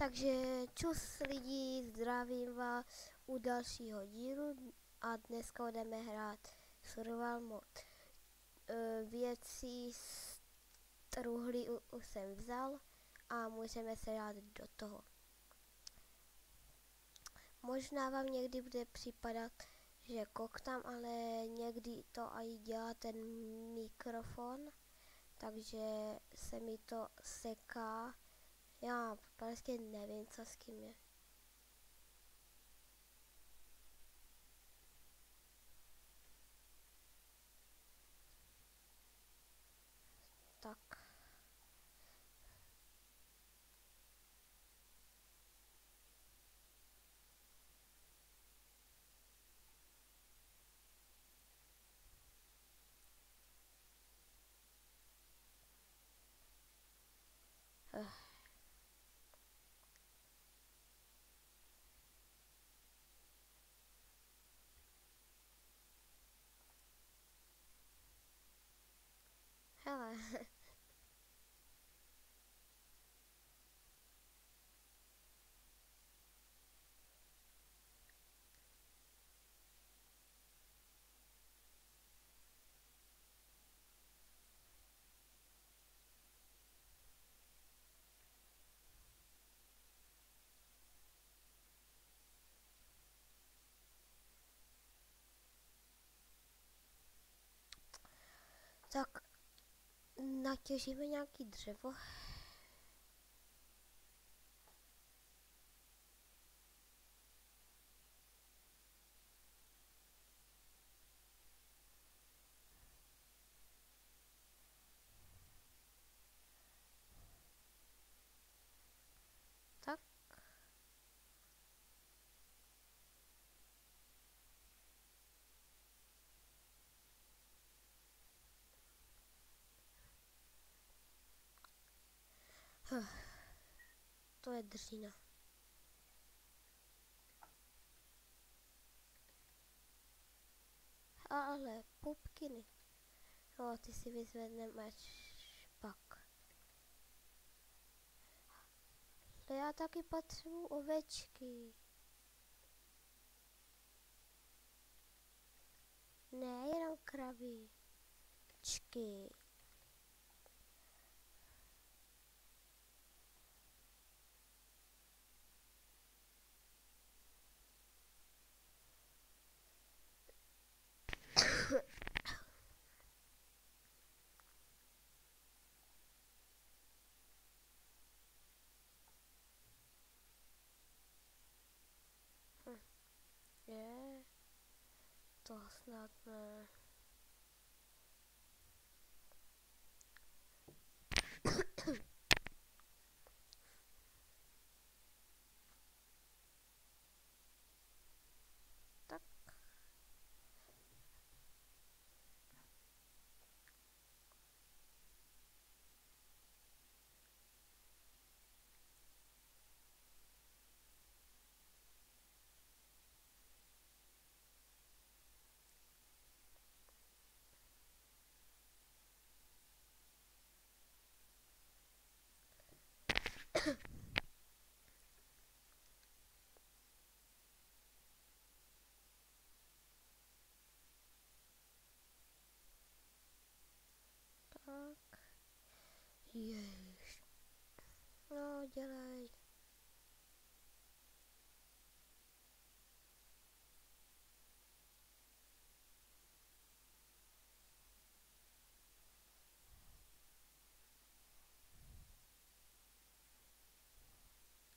Takže čus lidi, zdravím vás u dalšího dílu a dneska budeme hrát survival mod. Věcí z truhly už jsem vzal a můžeme se dát do toho. Možná vám někdy bude připadat, že koktám, ale někdy to i dělá ten mikrofon, takže se mi to seká. Já prostě nevím, co s kým je. Tak. Hele. Tak natěžíme nějaký dřevo. Tak. To je dřina. Ale pupkiny. Jo, ty si vyzvedneme až pak. Ale já taky potřebuji ovečky. Ne, jenom krabičky. Je, to snad ne. Tak. Tak. Jež. No, dělej.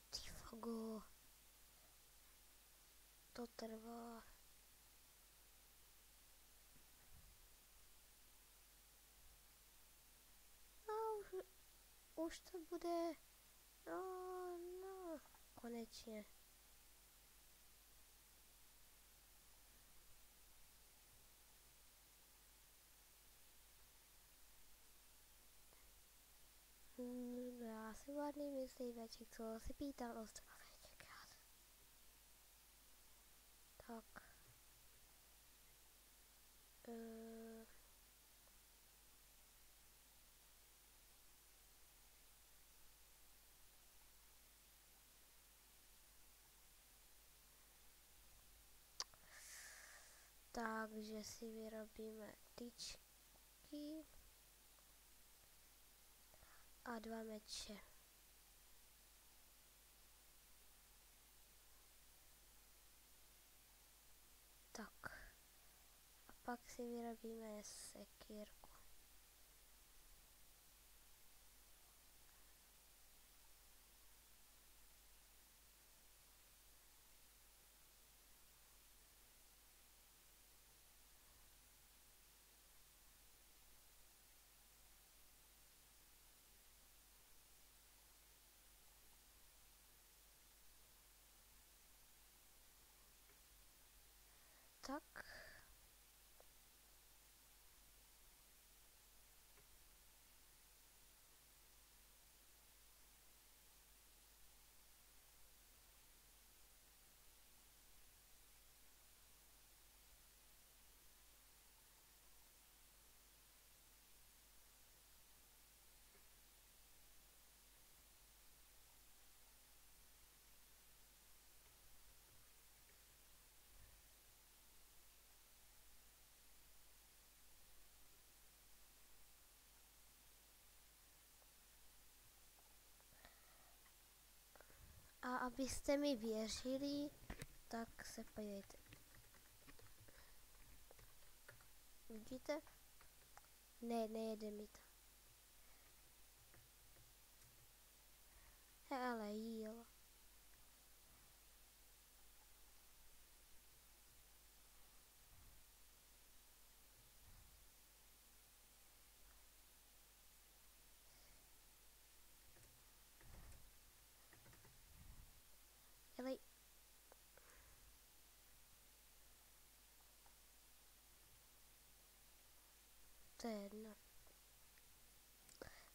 Ty fago. To trvá. No, už to bude. No, konečně. No, já si vadný myslíveček, co si pýtal o zdraveček. Tak. Takže si vyrobíme tyčky a 2 meče. Tak. A pak si vyrobíme sekírku. Tak. A abyste mi věřili, tak se podívejte. Vidíte? Ne, nejede mi to. Ale jo. Dělej. To je jedno.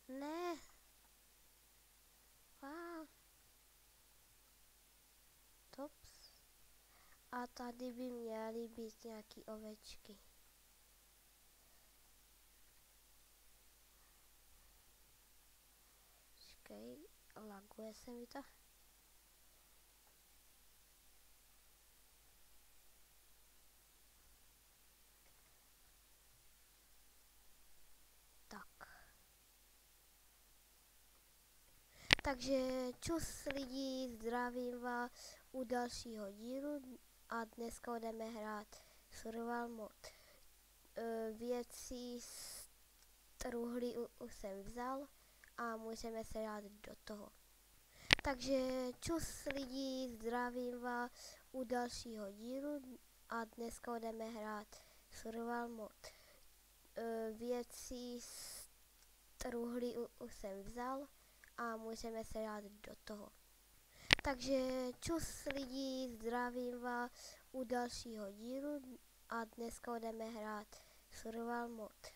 Ne. Wow. Tops. A tady by měly být nějaký ovečky. Počkej, laguje se mi to. Takže čus lidi, zdravím vás u dalšího dílu a dneska budeme hrát survival mod. Věci z truhly už jsem vzal a můžeme se dát do toho. Takže čus lidi, zdravím vás u dalšího dílu a dneska budeme hrát survival mod. Věci z truhly už jsem vzal a můžeme se dát do toho. Takže čus lidi, zdravím vás u dalšího dílu a dneska budeme hrát survival mod.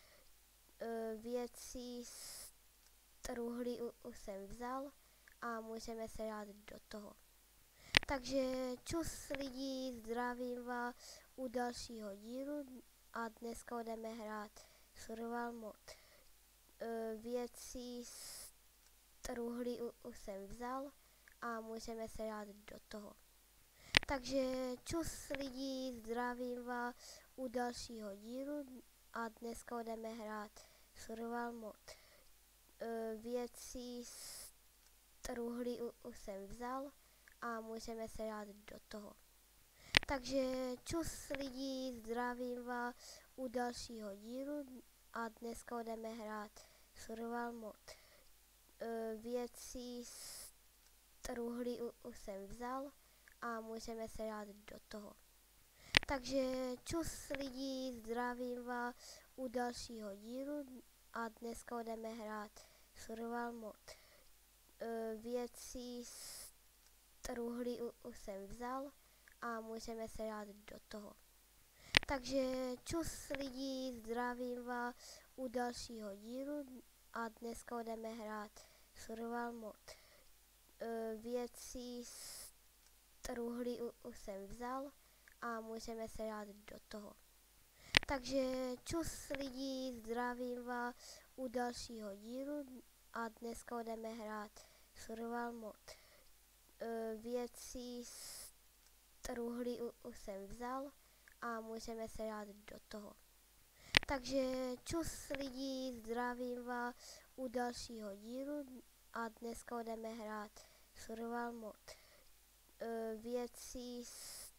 Věci z truhly už jsem vzal a můžeme se dát do toho. Takže čus lidi, zdravím vás u dalšího dílu a dneska budeme hrát survival mod. Věci z truhly už jsem vzal a můžeme se dát do toho. Takže čus lidi, zdravím vás u dalšího dílu a dneska budeme hrát survival mod. Věci z truhly už jsem vzal a můžeme se dát do toho. Takže čus lidi, zdravím vás u dalšího dílu a dneska budeme hrát survival mod. Věci z truhly už jsem vzal a můžeme se dát do toho. Takže čus lidi, zdravím vás u dalšího dílu a dneska budeme hrát survival mod. Věci z truhly už jsem vzal a můžeme se dát do toho. Takže čus lidi, zdravím vás u dalšího dílu a dneska budeme hrát survival mod. Věci z truhly už jsem vzal a můžeme se dát do toho. Takže čus lidi, zdravím vás u dalšího dílu a dneska budeme hrát survival mod. Věci z truhly už jsem vzal a můžeme se dát do toho. Takže čus lidi, zdravím vás u dalšího dílu a dneska budeme hrát survival mod. Věcí z